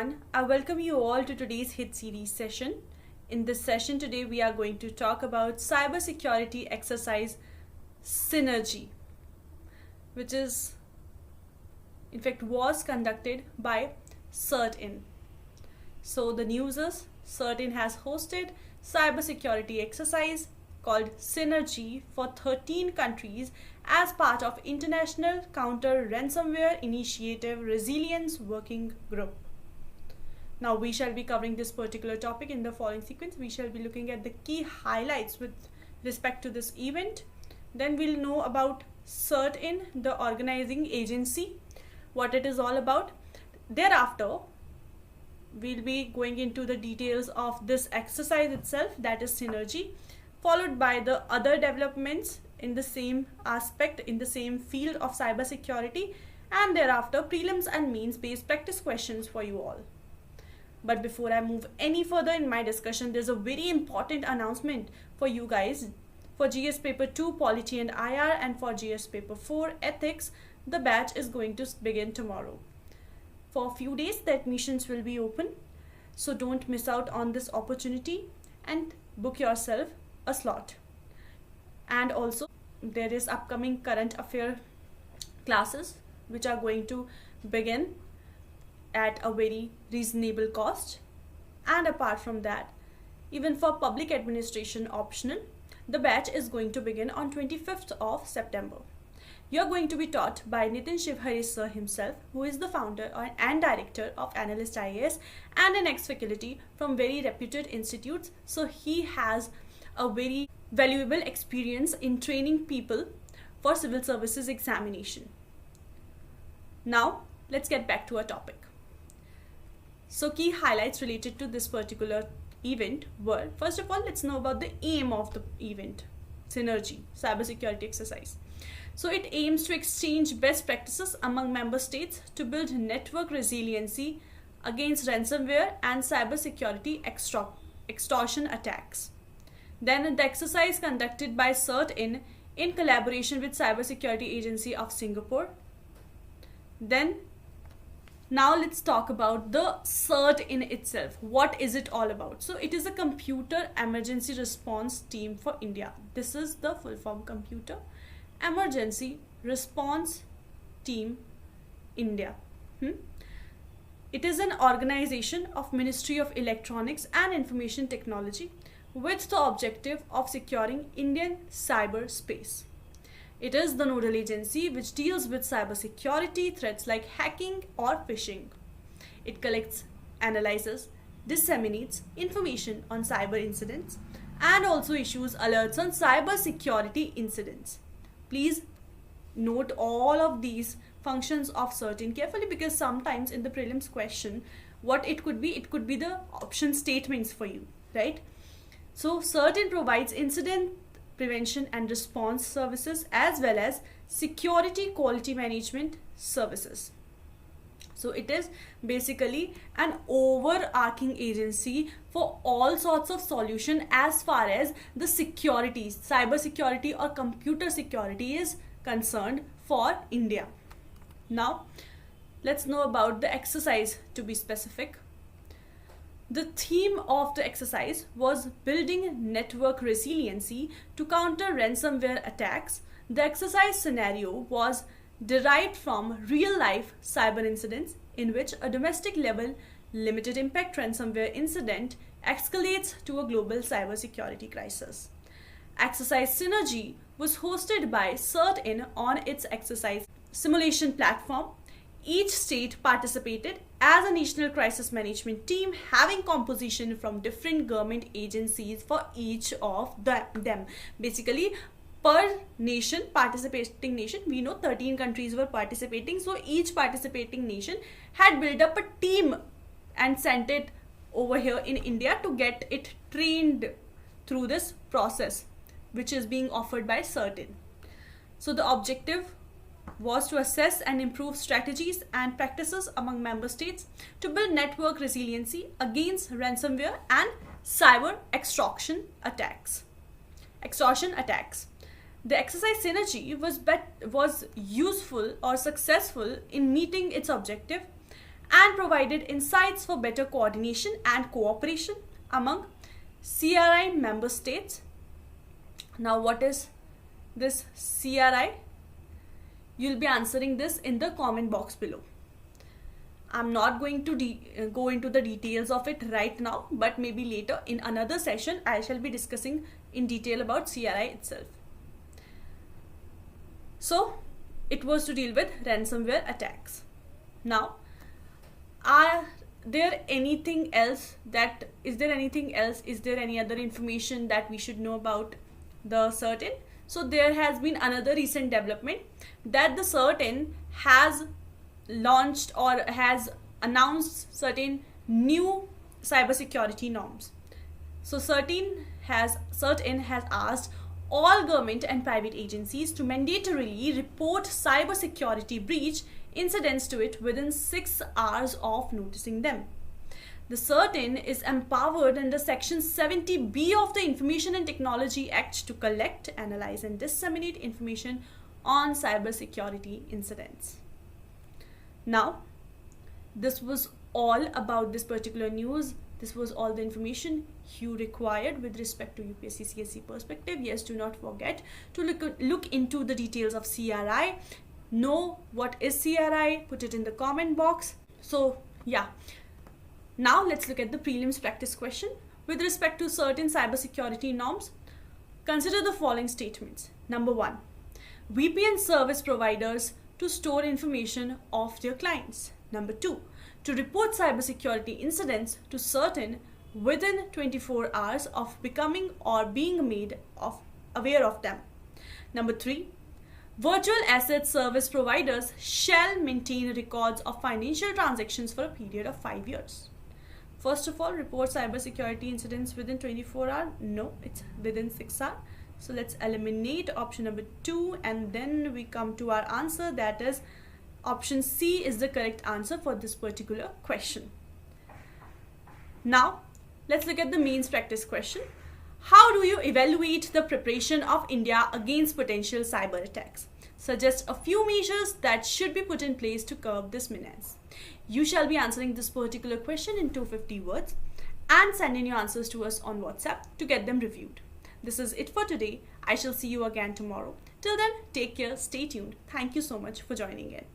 everyone. I welcome you all to today's hit series session. In this session today, we are going to talk about cybersecurity exercise Synergy, which is, in fact, was conducted by CERT-In. So the news is CERT-In has hosted cybersecurity exercise called Synergy for 13 countries as part of International Counter Ransomware Initiative Resilience Working Group. Now we shall be covering this particular topic in the following sequence. We shall be looking at the key highlights with respect to this event. Then we'll know about CERT-In, the organizing agency, what it is all about. Thereafter, we'll be going into the details of this exercise itself, that is Synergy, followed by the other developments in the same aspect, in the same field of cybersecurity, and thereafter prelims and means based practice questions for you all. But before I move any further in my discussion, there's a very important announcement for you guys. For GS paper 2 Polity and IR and for GS paper 4 Ethics, the batch is going to begin tomorrow. For a few days the admissions will be open, so don't miss out on this opportunity and book yourself a slot. And also there is upcoming current affair classes which are going to begin at a very reasonable cost. And apart from that, even for public administration optional, the batch is going to begin on 25th of September. You're going to be taught by Nitin Shivhare sir himself, who is the founder and director of Analyst IAS and an ex-faculty from very reputed institutes. So he has a very valuable experience in training people for civil services examination. Now let's get back to our topic. So key highlights related to this particular event were, first of all, let's know about the aim of the event, Synergy, cybersecurity exercise. So it aims to exchange best practices among member states to build network resiliency against ransomware and cybersecurity extortion attacks. Then the exercise conducted by CERT-In in collaboration with Cybersecurity Agency of Singapore. Then now let's talk about the CERT-In itself. What is it all about? So it is a computer emergency response team for India. This is the full form, Computer Emergency Response Team India. It is an organization of Ministry of Electronics and Information Technology with the objective of securing Indian cyberspace. It is the nodal agency which deals with cybersecurity threats like hacking or phishing. It collects, analyzes, disseminates information on cyber incidents and also issues alerts on cybersecurity incidents. Please note all of these functions of CERT-In carefully, because sometimes in the prelims question, what it could be the option statements for you, right? So CERT-In provides incident prevention and response services as well as security quality management services. So it is basically an overarching agency for all sorts of solution as far as the security, cyber security or computer security is concerned for India. Now let's know about the exercise to be specific. The theme of the exercise was building network resiliency to counter ransomware attacks. The exercise scenario was derived from real-life cyber incidents in which a domestic level limited impact ransomware incident escalates to a global cybersecurity crisis. Exercise Synergy was hosted by CERT-In on its exercise simulation platform. Each state participated as a national crisis management team having composition from different government agencies for each of them. Basically, per nation, participating nation, we know 13 countries were participating. So each participating nation had built up a team and sent it over here in India to get it trained through this process, which is being offered by CERT-In. So the objective was to assess and improve strategies and practices among member states to build network resiliency against ransomware and cyber extortion attacks. The exercise Synergy was useful or successful in meeting its objective and provided insights for better coordination and cooperation among CRI member states. Now, what is this CRI? You'll be answering this in the comment box below. I'm not going to go into the details of it right now, but maybe later in another session I shall be discussing in detail about CRI itself. So it was to deal with ransomware attacks. Now, is there anything else? Is there any other information that we should know about the CERT-In? So there has been another recent development that the CERT-In has launched or has announced certain new cybersecurity norms. So CERT-In has asked all government and private agencies to mandatorily report cybersecurity breach incidents to it within 6 hours of noticing them. The CERT-In is empowered under Section 70B of the Information and Technology Act to collect, analyze and disseminate information on cybersecurity incidents. Now, this was all about this particular news. This was all the information you required with respect to UPSC CSE perspective. Yes, do not forget to look into the details of CRI. Know what is CRI, put it in the comment box. So yeah, now let's look at the prelims practice question. With respect to certain cybersecurity norms, consider the following statements. Number 1, VPN service providers to store information of their clients. Number 2, to report cybersecurity incidents to CERT-In within 24 hours of becoming or being made aware of them. Number 3, virtual asset service providers shall maintain records of financial transactions for a period of 5 years. First of all, report cybersecurity incidents within 24 hours. No, it's within 6 hours. So let's eliminate option number 2 and then we come to our answer, that is option C is the correct answer for this particular question. Now let's look at the mains practice question. How do you evaluate the preparation of India against potential cyber attacks? Suggest a few measures that should be put in place to curb this menace. You shall be answering this particular question in 250 words and send in your answers to us on WhatsApp to get them reviewed. This is it for today. I shall see you again tomorrow. Till then, take care, stay tuned. Thank you so much for joining in.